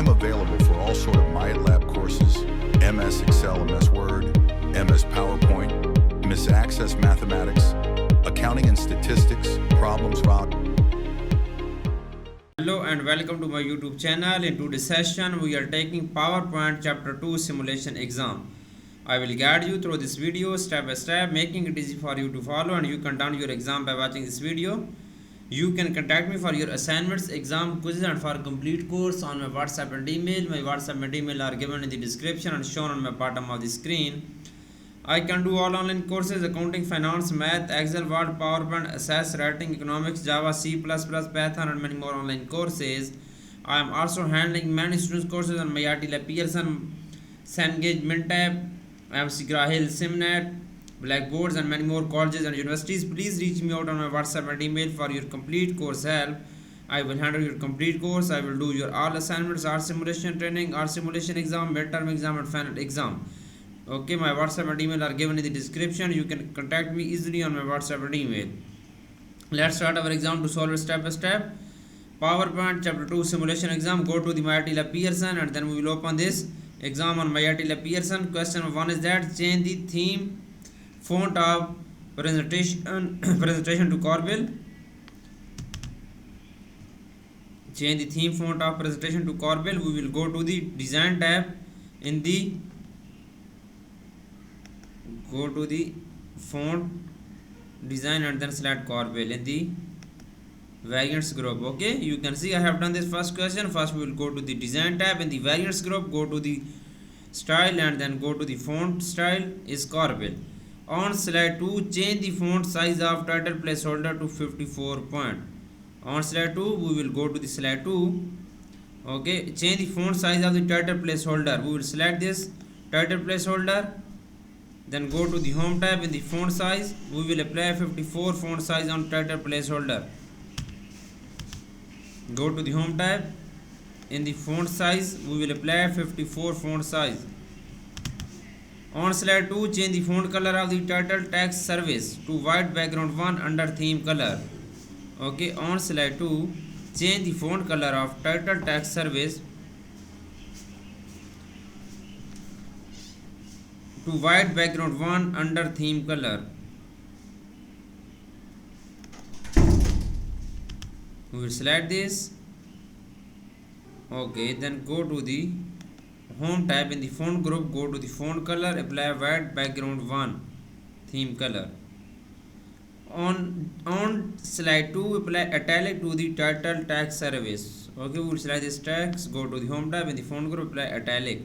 I'm available for all sort of MyLab courses, MS Excel, MS Word, MS PowerPoint, MS Access Mathematics, Accounting and Statistics, Problems Rock. Hello and welcome to my YouTube channel. In today's session, we are taking PowerPoint Chapter 2 Simulation Exam. I will guide you through this video step by step, making it easy for you to follow, and you can turn your exam by watching this video. You can contact me for your assignments, exam quizzes, and for complete course on my WhatsApp and email. My WhatsApp and email are given in the description and shown on my bottom of the screen. I can do all online courses: accounting, finance, math, Excel, Word, PowerPoint, assess, writing, economics, Java, C++, Python, and many more online courses. I am also handling many students courses on MIT Lab Pearson, Cengage, Mintab, McGraw Hill, Simnet, Blackboards, and many more colleges and universities. Please reach me out on my WhatsApp and email for your complete course help. I will handle your complete course. I will do your all assignments, all simulation training, all simulation exam, midterm exam, and final exam. Okay, my WhatsApp and email are given in the description. You can contact me easily on my WhatsApp and email. Let's start our exam to solve it step by step. PowerPoint Chapter 2 Simulation Exam. Go to the MIT Lab Pearson and then we will open this exam on MIT Lab Pearson. Question 1 is that change the theme font of presentation to Corel. Change the theme font of presentation to Corel. We will go to the design tab in the font design and then select Corel in the variants group. Okay, you can see I have done this first question. First we will go to the design tab in the variants group, go to the style and then go to the font style is Corel. On slide 2, change the font size of title placeholder to 54 point. On slide 2, we will go to the slide 2. Okay, change the font size of the title placeholder. We will select this title placeholder. Then go to the home tab in the font size. We will apply 54 font size on title placeholder. Go to the home tab in the font size. We will apply 54 font size. On slide 2, change the font color of the title text service to white background 1 under theme color. Okay, on slide 2, change the font color of title text service to white background 1 under theme color. We will select this. Okay, then go to the home tab in the font group, go to the font color, apply white background 1 theme color. On slide 2, apply italic to the title text service. Okay, we will select this text, go to the home tab in the font group, apply italic.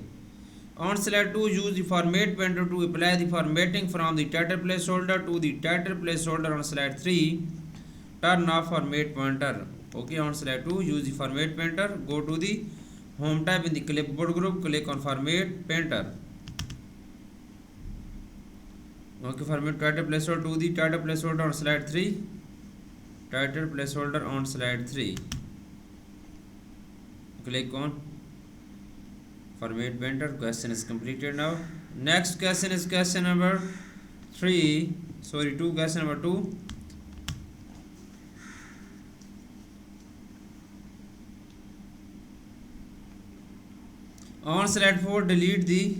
On slide 2, use the format painter to apply the formatting from the title placeholder to the title placeholder. On slide 3, turn off format pointer. Okay, on slide 2, use the format painter, go to the home tab in the clipboard group, click on format painter. Okay, format title placeholder to the title placeholder on slide 3. Title placeholder on slide 3. Click on format painter. Question is completed now. Next question is question number 2. Question number 2. On slide 4, delete the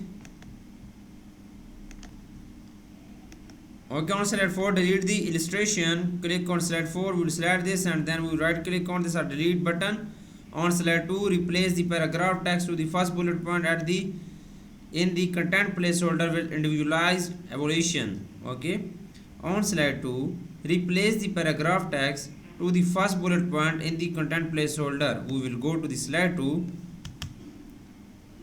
illustration. Click on slide 4. We will select this and then we will right click on this or delete button. On slide 2, replace the paragraph text to the first bullet point in the content placeholder with individualized evaluation. Okay. On slide 2, replace the paragraph text to the first bullet point in the content placeholder. We will go to the slide 2.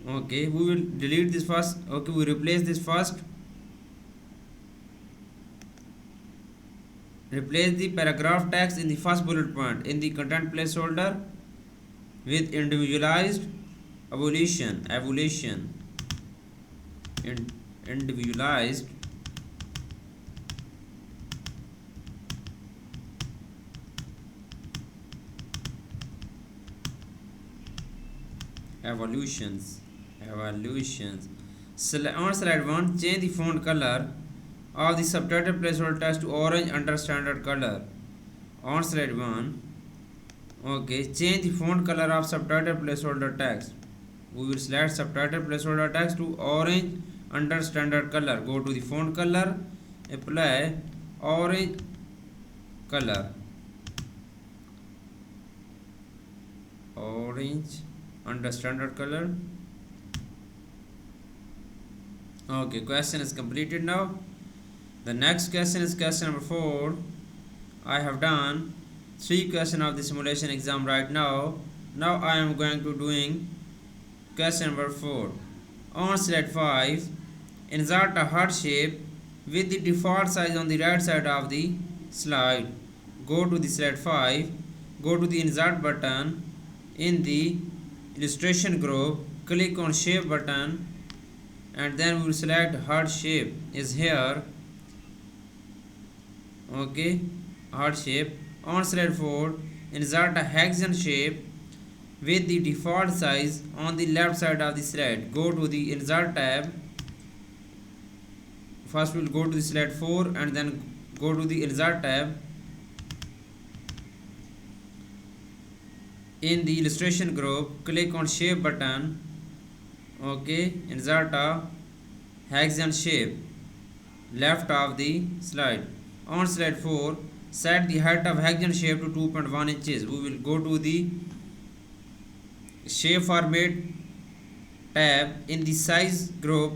Okay, we will delete this first. Okay, we replace this first. Replace the paragraph text in the first bullet point in the content placeholder with individualized evaluation. Individualized evaluations. On slide 1, change the font color of the subtitle placeholder text to orange under standard color. On slide 1, okay, change the font color of subtitle placeholder text We will select subtitle placeholder text to orange under standard color. Go to the font color, apply orange color, orange under standard color. Okay, question is completed now. The next question is question number 4. I have done 3 questions of the simulation exam right now. Now I am going to doing question number 4. On slide 5, insert a heart shape with the default size on the right side of the slide. Go to the slide 5, go to the insert button. In the illustration group, click on shape button, and then we will select heart shape is here. Okay, heart shape. On slide 4, insert a hexagon shape with the default size on the left side of the slide. Go to the insert tab. First we will go to the slide 4 and then go to the insert tab. In the illustration group, click on shape button. Okay, insert a hexagon shape left of the slide. On slide 4, set the height of hexagon shape to 2.1 inches. We will go to the shape format tab. In the size group,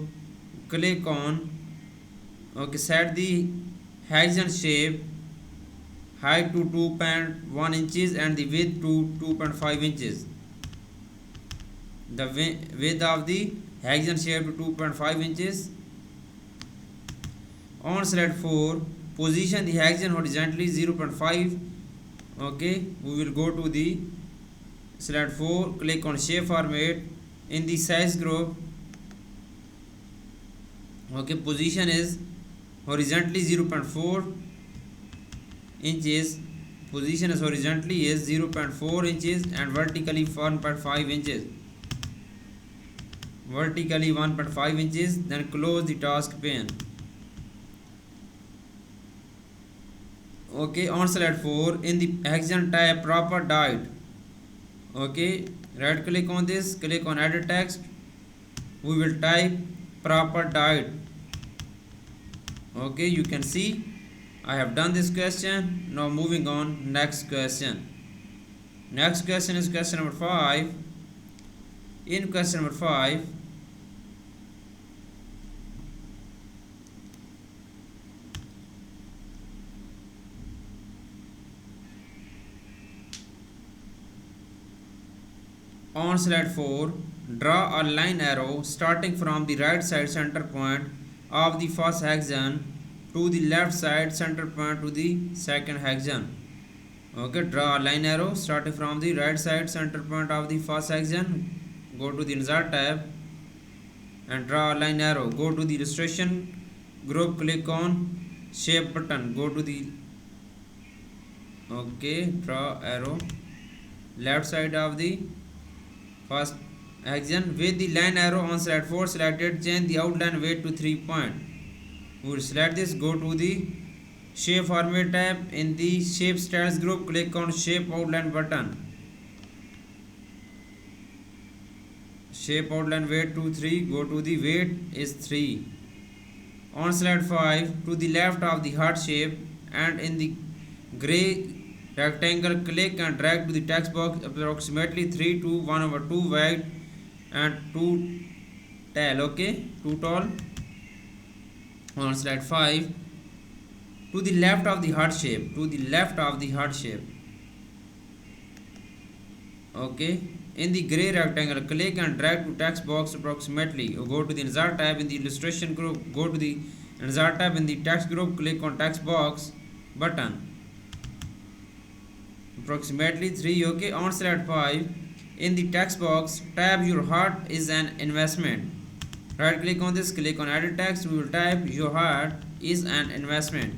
click on set the hexagon shape height to 2.1 inches and the width to 2.5 inches. The width of the hexagon shape to 2.5 inches. On slide 4, position the hexagon horizontally 0.5. Okay, we will go to the slide 4, click on shape format. In the size group, okay, position is horizontally 0.4 inches. Position is horizontally is 0.4 inches and vertically 1.5 inches. Vertically 1.5 inches. Then close the task pane. Okay, on slide 4, in the hexagon type proper diet. Okay, right click on this, click on edit text. We will type proper diet. Okay, you can see I have done this question. Now moving on, next question. Next question is question number 5. In question number 5, on slide 4, draw a line arrow starting from the right side center point of the first hexagon to the left side center point to the second hexagon. Okay, draw a line arrow starting from the right side center point of the first hexagon. Go to the insert tab and draw a line arrow. Go to the illustration group, click on shape button. Go to the draw arrow left side of the first hexagon. With the line arrow on slide 4 selected, change the outline weight to 3 point. We will select this. Go to the shape format tab. In the shape styles group, click on shape outline button. Shape outline weight to 3. Go to the weight is 3. On slide 5, to the left of the heart shape and in the gray rectangle, click and drag to the text box approximately 3 to 1/2 wide and 2 tall. Okay, 2 tall. On slide 5, to the left of the heart shape, to the left of the heart shape. Okay, in the gray rectangle, click and drag to text box approximately. Go to the insert tab in the illustration group. Go to the insert tab in the text group. Click on text box button. Approximately 3. Okay, on slide 5, in the text box, type your heart is an investment. Right click on this, click on edit text. We will type your heart is an investment.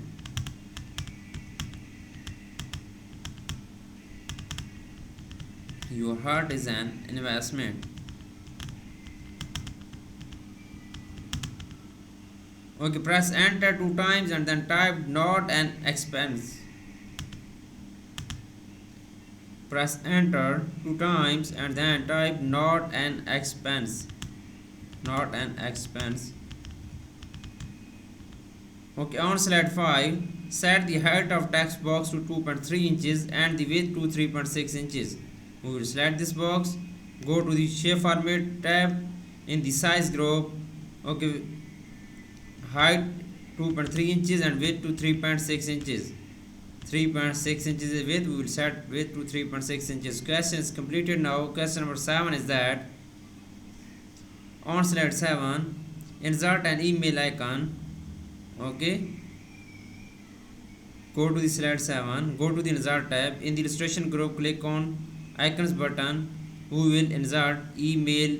Your heart is an investment. Okay, press enter 2 times and then type not an expense. Press enter 2 times and then type not an expense. Not an expense. Okay, on slide 5, set the height of text box to 2.3 inches and the width to 3.6 inches. We will select this box, go to the shape format tab in the size group. Okay, height 2.3 inches and width to 3.6 inches. 3.6 inches is width, we will set width to 3.6 inches. Question is completed now. Question number 7 is that on slide 7, insert an email icon. Okay, go to the slide 7, go to the insert tab. In the illustration group, click on icons button. We will insert email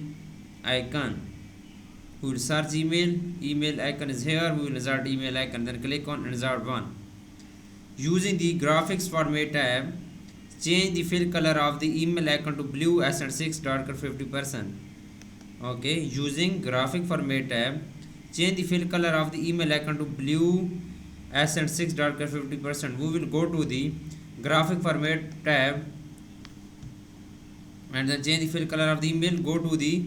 icon. We will search email icon is here. We will insert email icon, then click on insert one. Using the graphics format tab, change the fill color of the email icon to blue accent 6 darker 50%. Okay, using graphic format tab, change the fill color of the email icon to blue accent 6 darker 50%. We will go to the graphic format tab and then change the fill color of the email. Go to the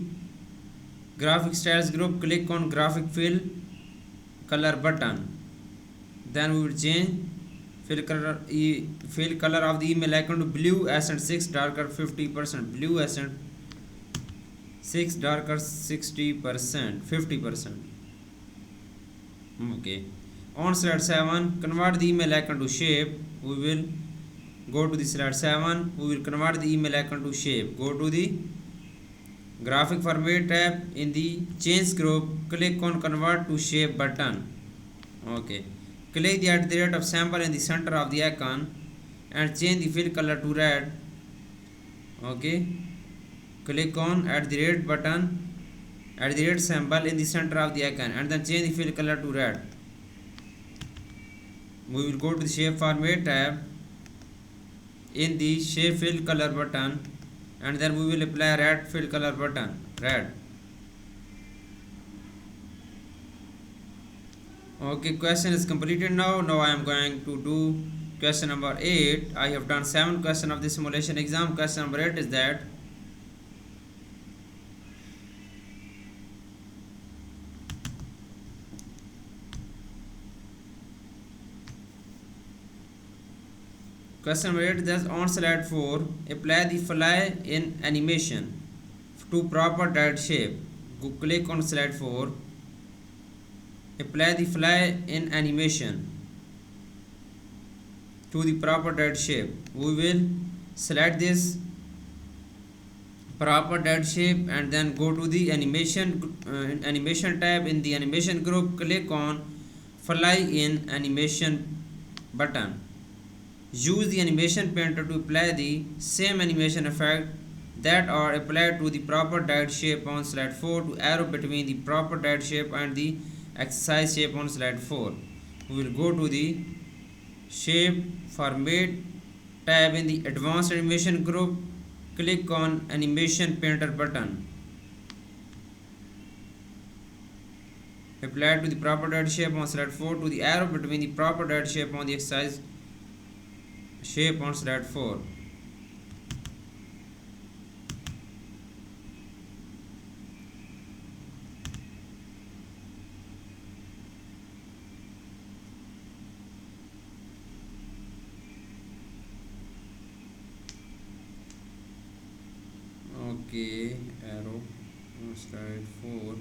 graphic styles group, click on graphic fill color button. Then we will change fill color of the email icon to blue accent 6 darker 50%. Blue accent 6 darker 60%, 50%. Okay, on slide 7, convert the email icon to shape. We will go to the slide 7. We will convert the email icon to shape. Go to the graphic format tab in the change group, click on convert to shape button. Okay, click the @ of sample in the center of the icon and change the fill color to red. Okay, click on @ button, @ symbol in the center of the icon and then change the fill color to red. We will go to the shape format tab in the shape fill color button and then we will apply red fill color button, red. Okay, question is completed now. Now I am going to do question number 8. I have done 7 questions of the simulation exam. Question number 8 is that question number 8 is on slide 4, apply the fly in animation to proper diet shape. Go click on slide 4, apply the fly in animation to the proper diet shape. We will select this proper diet shape and then go to the animation tab in the animation group, click on fly in animation button. Use the animation painter to apply the same animation effect that are applied to the proper diet shape on slide 4 to arrow between the proper diet shape and the exercise shape on slide 4. We will go to the shape format tab in the advanced animation group, click on animation painter button. Apply to the proper diet shape on slide 4 to the arrow between the proper diet shape on the exercise shape on slide 4. Okay, arrow on slide 4.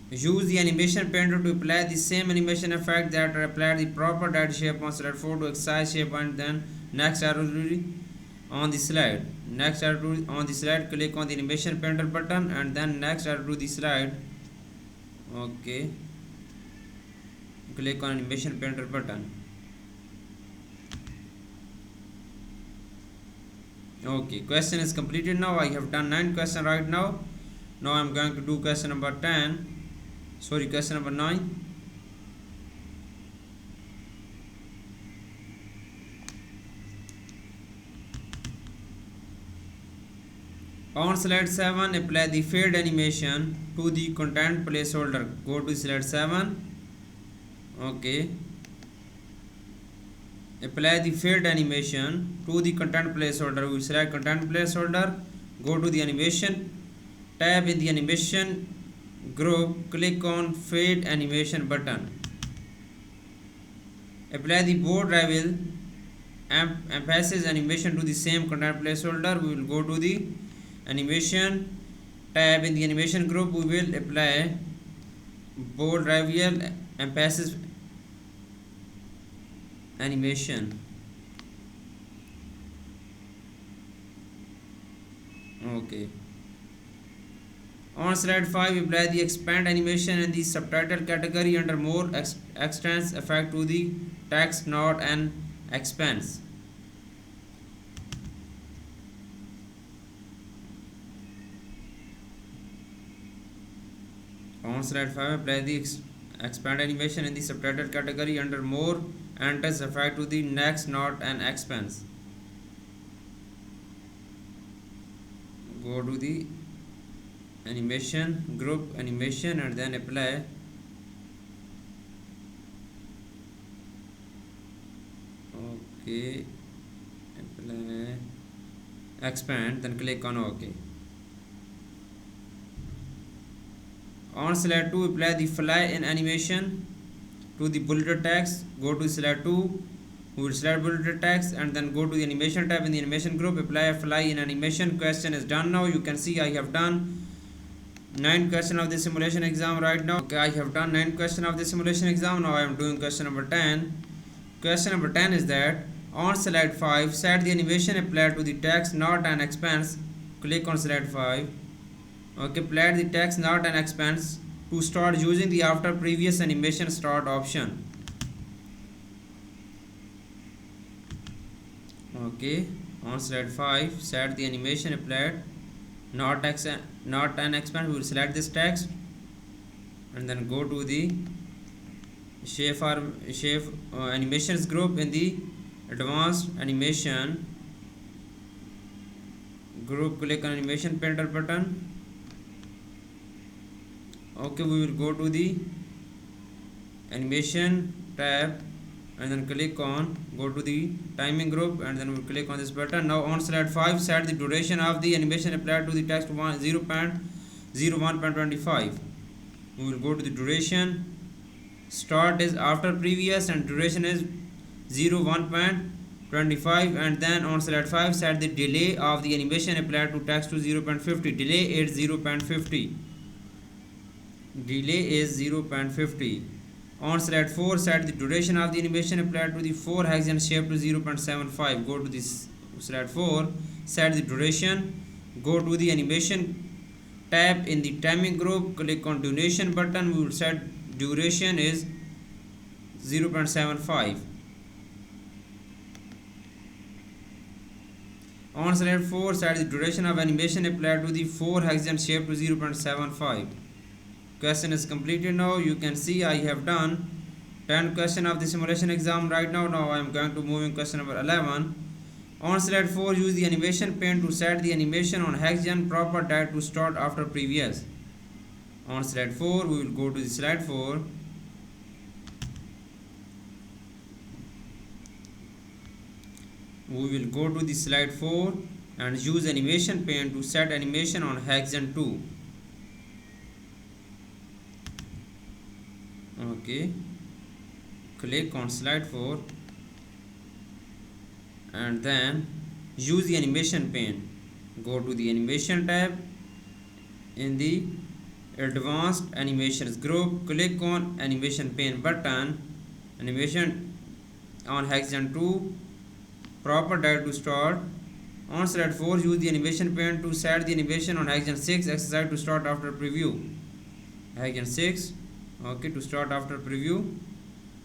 Use the animation painter to apply the same animation effect that are applied the proper diet shape on slide 4 to exercise shape and then next arrow on the slide. Next arrow on the slide, click on the animation painter button and then next arrow to the slide. Okay, click on animation painter button. Okay, question is completed now. I have done 9 questions right now. Now I am going to do question number 10. Sorry, question number 9. On slide 7, apply the fade animation to the content placeholder. Go to slide 7. Okay. apply the filled animation to the content placeholder. We will select content placeholder, go to the animation tab. In the animation group, click on fade animation button. Apply the bold rival emphasis animation to the same content placeholder. We will go to the animation tab. In the animation group, we will apply bold rival emphasis animation. Okay. On slide 5, apply the expand animation in the subtitle category under more extends effect to the text, not an expanse. On slide 5, apply the expand animation in the subtitle category under more enters effect to the next, not an expanse. Go to the animation group animation and then apply apply expand, then click on OK. On slide 2, apply the fly in animation to the bulleted text. Go to slide 2, we will select bulleted text and then go to the animation tab. In the animation group, apply a fly in animation. Question is done now. You can see I have done 9 questions of the simulation exam right now. Okay, I have done 9 questions of the simulation exam. Now I am doing question number 10. Question number 10 is that on slide 5, set the animation applied to the text, not an expanse. Click on slide 5. Okay, apply the text, not an expanse to start using the after previous animation start option. Okay, on slide 5, set the animation applied, not an expanse. We will select this text and then go to the shape animations group. In the advanced animation group, click on animation painter button. Okay, we will go to the animation tab and then go to the timing group and then we will click on this button. Now on slide 5, set the duration of the animation applied to the text 0.01.25. We will go to the duration. Start is after previous and duration is 0.1.25, and then on slide 5, set the delay of the animation applied to text to 0.50. Delay is 0.50. Delay is 0.50. On slide 4, set the duration of the animation applied to the 4 hexagon shape to 0.75. Go to this slide 4, set the duration, go to the animation tab. In the timing group, click on duration button. We will set duration is 0.75. On slide 4, set the duration of animation applied to the 4 hexagon shape to 0.75. Question is completed now. You can see I have done 10 questions of the simulation exam right now. Now I am going to move in question number 11. On slide 4, use the animation pane to set the animation on hexagon proper date to start after previous. On slide 4, we will go to the slide 4. We will go to the slide 4 and use animation pane to set animation on hexagon 2. Okay, click on slide 4 and then use the animation pane. Go to the animation tab. In the advanced animations group, click on animation pane button. Animation on hexagon 2, proper date to start. On slide 4, use the animation pane to set the animation on hexagon 6 exercise to start after preview. Hexagon 6. Okay, to start after preview.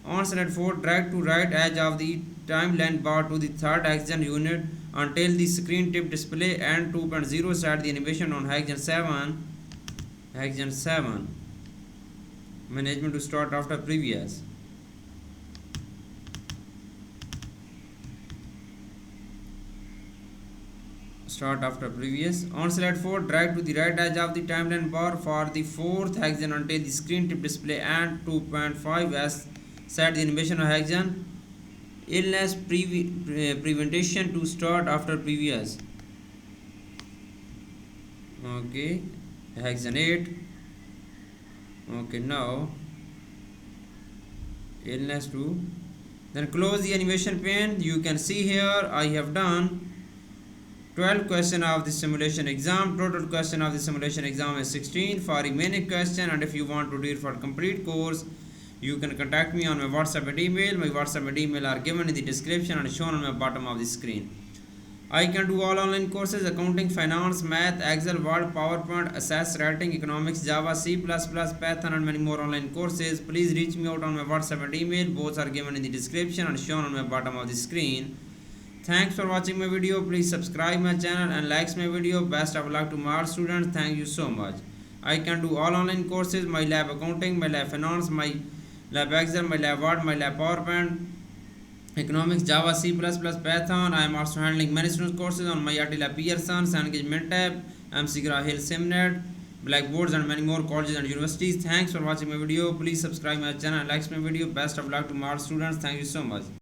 On slide 4, drag to right edge of the timeline bar to the third hexagon unit until the screen tip display and 2.0. Set the animation on hexagon 7. Hexagon 7. Management to start after previous. Start after previous. On slide 4, drag to the right edge of the timeline bar for the fourth hexagon until the screen tip display and 2.5 as set the animation of hexagon illness prevention to start after previous. Okay, vaccinate. Okay, now illness to. Then close the animation pane. You can see here I have done 12 question of the simulation exam. Total question of the simulation exam is 16. For remaining question, and if you want to do it for complete course, you can contact me on my WhatsApp and email. My WhatsApp and email are given in the description and shown on the bottom of the screen. I can do all online courses: accounting, finance, math, Excel, Word, PowerPoint, assess, writing, economics, Java, C++, Python, and many more online courses. Please reach me out on my WhatsApp and email. Both are given in the description and shown on my bottom of the screen. Thanks for watching my video. Please subscribe my channel and like my video. Best of luck to my all students. Thank you so much. I can do all online courses: my lab accounting, my lab finance, my lab Excel, my lab Word, my lab PowerPoint, economics, Java, C++, Python. I am also handling many students courses on my Lab Pearson, Engagement Tab, MC Grahill, Simnet, Blackboards, and many more colleges and universities. Thanks for watching my video. Please subscribe my channel and like my video. Best of luck to my all students. Thank you so much.